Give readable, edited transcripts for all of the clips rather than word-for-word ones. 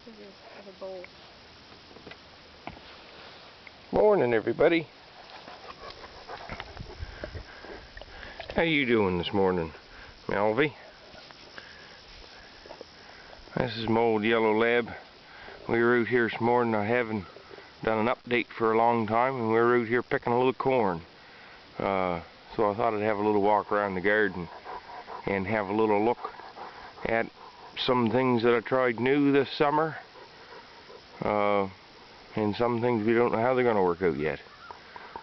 Here's a bowl. Morning, everybody. How you doing this morning, Melvy? This is my old yellow lab. We were out here this morning. I haven't done an update for a long time, and we were out here picking a little corn. So I thought I'd have a little walk around the garden and have a little look at some things that I tried new this summer, and some things we don't know how they're going to work out yet.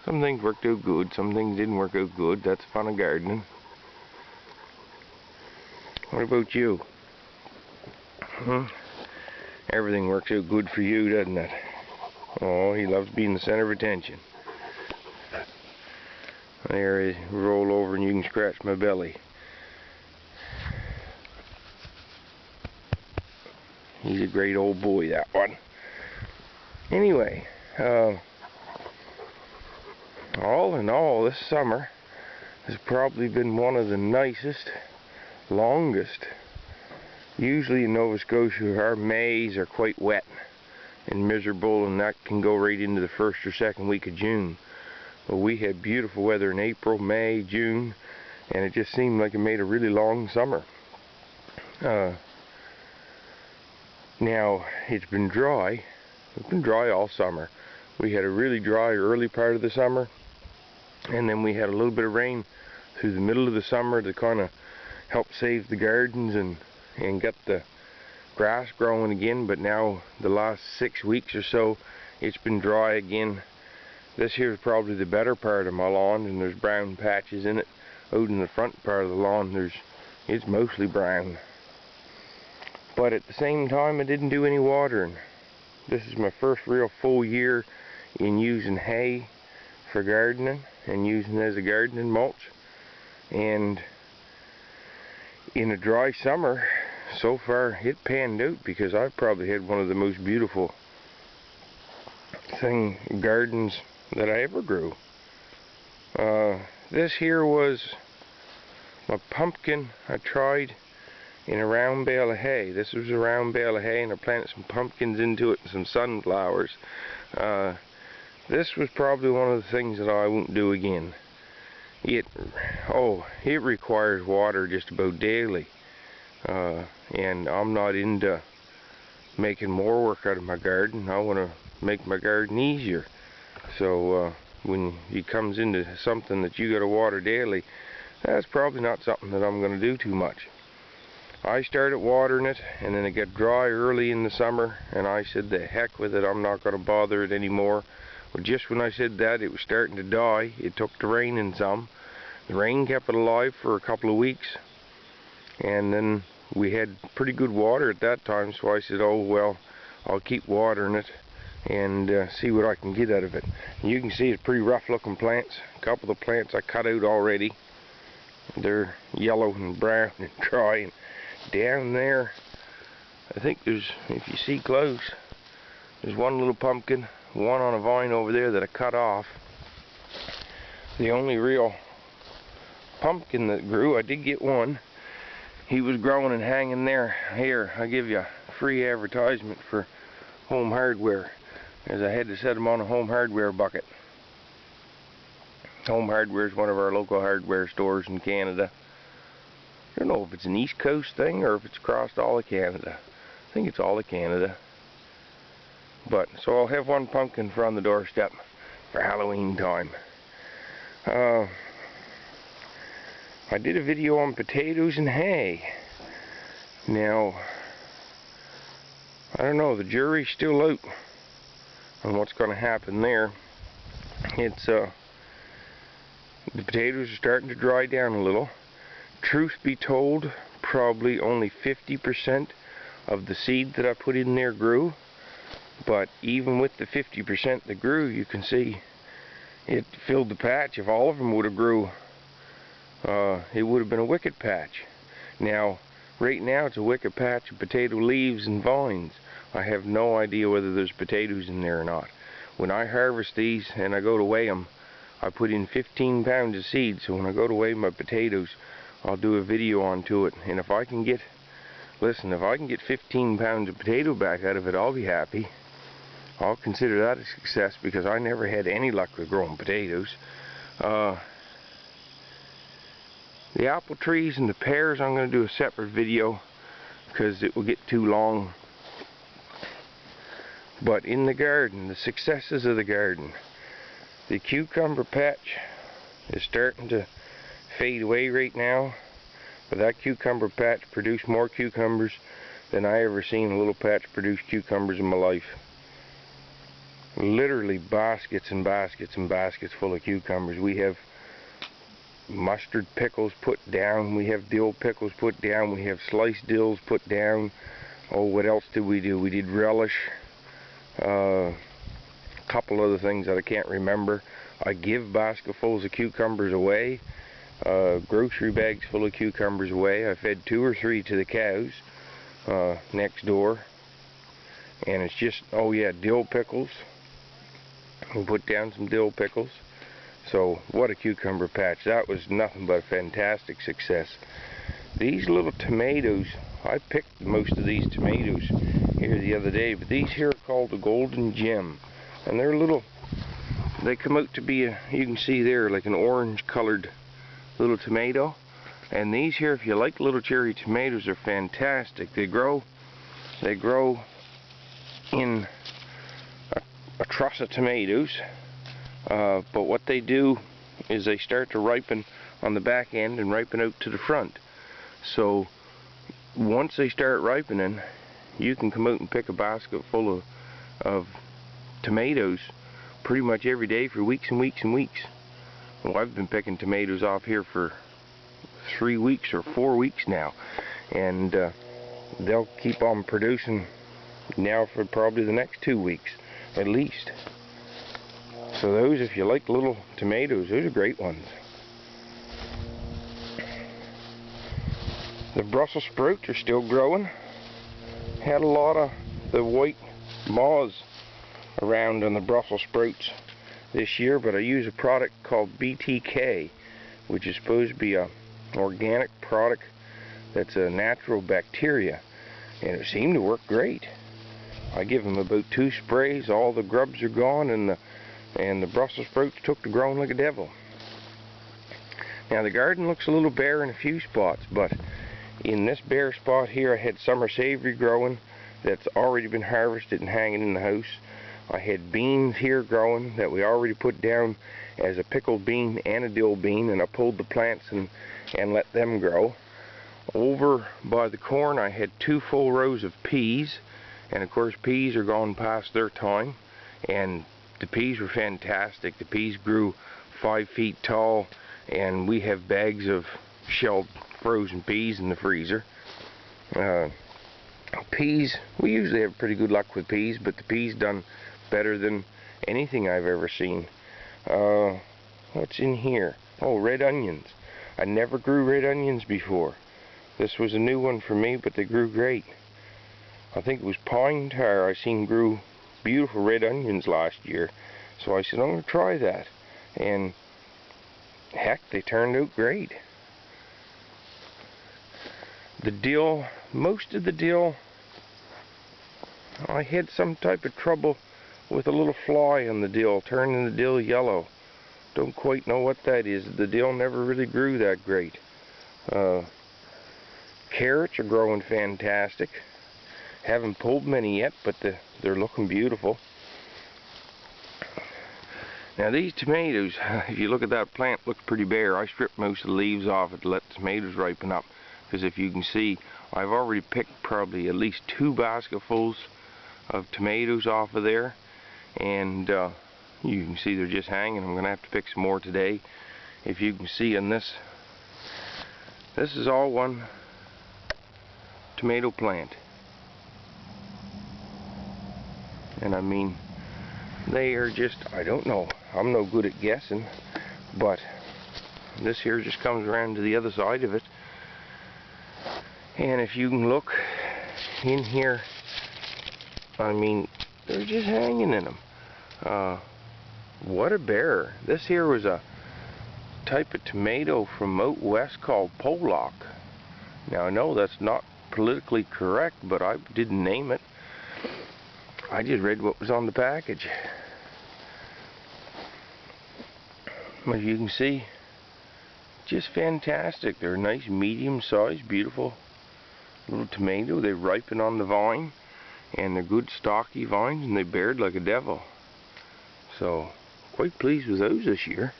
Some things worked out good, some things didn't work out good. That's fun of gardening. What about you? Everything works out good for you, doesn't it? Oh, he loves being the center of attention. There he roll over and you can scratch my belly. He's a great old boy, that one. Anyway, all in all, this summer has probably been one of the nicest, longest. Usually in Nova Scotia, our Mays are quite wet and miserable, and that can go right into the first or second week of June. But we had beautiful weather in April, May, June, and it just seemed like it made a really long summer. Now, it's been dry. It's been dry all summer. We had a really dry early part of the summer, and then we had a little bit of rain through the middle of the summer to kind of help save the gardens and get the grass growing again. But now the last 6 weeks or so, it's been dry again. This here is probably the better part of my lawn, and there's brown patches in it. Out in the front part of the lawn, it's mostly brown. But at the same time, I didn't do any watering. This is my first real full year in using hay for gardening and using it as a gardening mulch. And in a dry summer, so far it panned out, because I've probably had one of the most beautiful gardens that I ever grew. This here was my pumpkin I tried in a round bale of hay. This was a round bale of hay, and I planted some pumpkins into it and some sunflowers. This was probably one of the things that I won't do again. It requires water just about daily, and I'm not into making more work out of my garden. I want to make my garden easier. So when it comes into something that you got to water daily, that's probably not something that I'm going to do too much. I started watering it, and then it got dry early in the summer, and I said, the heck with it, I'm not going to bother it anymore. Well, just when I said that, it was starting to die. It took the rain in some. The rain kept it alive for a couple of weeks, and then we had pretty good water at that time, so I said, oh well, I'll keep watering it and see what I can get out of it. And you can see it's pretty rough looking plants. A couple of the plants I cut out already. They're yellow and brown and dry. And down there, I think there's, if you see close, there's one little pumpkin, one on a vine over there that I cut off. The only real pumpkin that grew, I did get one. He was growing and hanging there. Here, I'll give you a free advertisement for Home Hardware, as I had to set him on a Home Hardware bucket. Home Hardware is one of our local hardware stores in Canada. I don't know if it's an East Coast thing or if it's across all of Canada. I think it's all of Canada. But, so I'll have one pumpkin for on the doorstep for Halloween time. I did a video on potatoes and hay. Now, I don't know, the jury's still out on what's going to happen there. The potatoes are starting to dry down a little. Truth be told, probably only 50% of the seed that I put in there grew. But even with the 50% that grew, you can see it filled the patch. If all of them would have grew, it would have been a wicked patch. Now, right now it's a wicked patch of potato leaves and vines. I have no idea whether there's potatoes in there or not. When I harvest these and I go to weigh them, I put in 15 pounds of seed, so when I go to weigh my potatoes, I'll do a video onto it. And if I can get listen, if I can get 15 pounds of potato back out of it, I'll be happy. I'll consider that a success, because I never had any luck with growing potatoes. The apple trees and the pears, I'm going to do a separate video because it will get too long. But in the garden, the successes of the garden. The cucumber patch is starting to fade away right now, but that cucumber patch produced more cucumbers than I ever seen a little patch produce cucumbers in my life. Literally baskets and baskets and baskets full of cucumbers. We have mustard pickles put down, we have dill pickles put down, we have sliced dills put down. Oh, what else did we do? We did relish, a couple other things that I can't remember. I give basketfuls of cucumbers away, grocery bags full of cucumbers away. I fed 2 or 3 to the cows next door. And it's just, oh yeah, dill pickles. We put down some dill pickles. So what a cucumber patch. That was nothing but a fantastic success. These little tomatoes, I picked most of these tomatoes here the other day, but these here are called the Golden Gem, and they're little, they come out to be you can see there, like an orange colored little tomato. And these here, if you like little cherry tomatoes, are fantastic. They grow in a truss of tomatoes. But what they do is they start to ripen on the back end and ripen out to the front. So once they start ripening, you can come out and pick a basket full of tomatoes pretty much every day for weeks and weeks and weeks. Well, I've been picking tomatoes off here for 3 weeks or 4 weeks now, and they'll keep on producing now for probably the next 2 weeks at least. So those, if you like little tomatoes, those are great ones. The Brussels sprouts are still growing. Had a lot of the white moths around on the Brussels sprouts this year, but I use a product called BTK, which is supposed to be an organic product that's a natural bacteria, and it seemed to work great. I give them about 2 sprays, all the grubs are gone, and the Brussels sprouts took to growing like a devil. Now the garden looks a little bare in a few spots, but in this bare spot here I had summer savory growing that's already been harvested and hanging in the house. I had beans here growing that we already put down as a pickled bean and a dill bean, and I pulled the plants and let them grow. Over by the corn I had 2 full rows of peas, and of course peas are gone past their time, and the peas were fantastic. The peas grew 5 feet tall, and we have bags of shelled frozen peas in the freezer. Peas, we usually have pretty good luck with peas, but the peas done better than anything I've ever seen. What's in here? Oh, red onions. I never grew red onions before. This was a new one for me, but they grew great. I think it was pine tar I seen grew beautiful red onions last year, so I said I'm going to try that, and heck, they turned out great. The dill, most of the dill, I had some type of trouble with a little fly on the dill, turning the dill yellow. Don't quite know what that is. The dill never really grew that great. Carrots are growing fantastic. Haven't pulled many yet, but they're looking beautiful. Now these tomatoes, if you look at that plant, looks pretty bare. I stripped most of the leaves off it to let the tomatoes ripen up, because if you can see, I've already picked probably at least 2 basketfuls of tomatoes off of there, and you can see they're just hanging. I'm going to have to pick some more today. If you can see in this is all one tomato plant. And I mean, they are just, I don't know, I'm no good at guessing, but this here just comes around to the other side of it, and if you can look in here, I mean, they're just hanging in them. What a bear. This here was a type of tomato from out west called Pollock. Now I know that's not politically correct, but I didn't name it. I just read what was on the package. As you can see, just fantastic. They're nice, medium-sized, beautiful little tomato. They ripen on the vine, and they're good, stocky vines, and they bared like a devil. So, quite pleased with those this year.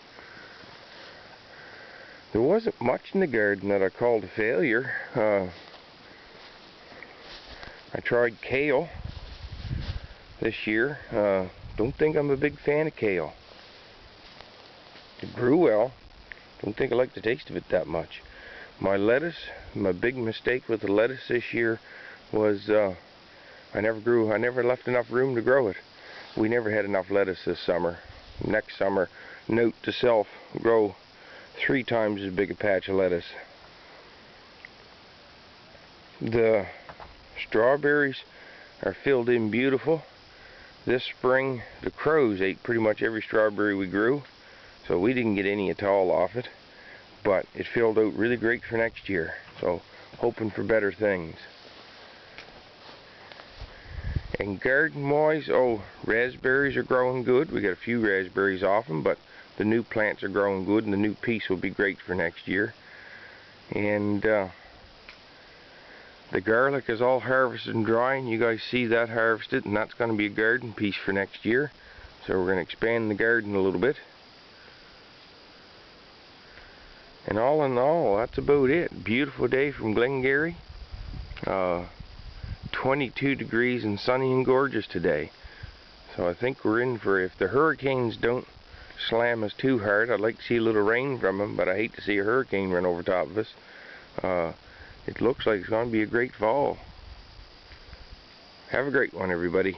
There wasn't much in the garden that I called a failure. I tried kale this year. Don't think I'm a big fan of kale. It grew well. Don't think I like the taste of it that much. My lettuce, my big mistake with the lettuce this year was I never left enough room to grow it. We never had enough lettuce this summer. Next summer, note to self, grow 3 times as big a patch of lettuce. The strawberries are filled in beautiful. This spring, the crows ate pretty much every strawberry we grew, so we didn't get any at all off it. But it filled out really great for next year, so hoping for better things. And garden-wise, raspberries are growing good. We got a few raspberries off them, but the new plants are growing good, and the new piece will be great for next year. And the garlic is all harvested and drying. You guys see that harvested, and that's going to be a garden piece for next year. So we're going to expand the garden a little bit. And all in all, that's about it. Beautiful day from Glengarry. 22 degrees and sunny and gorgeous today. So I think we're in for, if the hurricanes don't slam us too hard, I'd like to see a little rain from them, but I hate to see a hurricane run over top of us. It looks like it's going to be a great fall. Have a great one, everybody.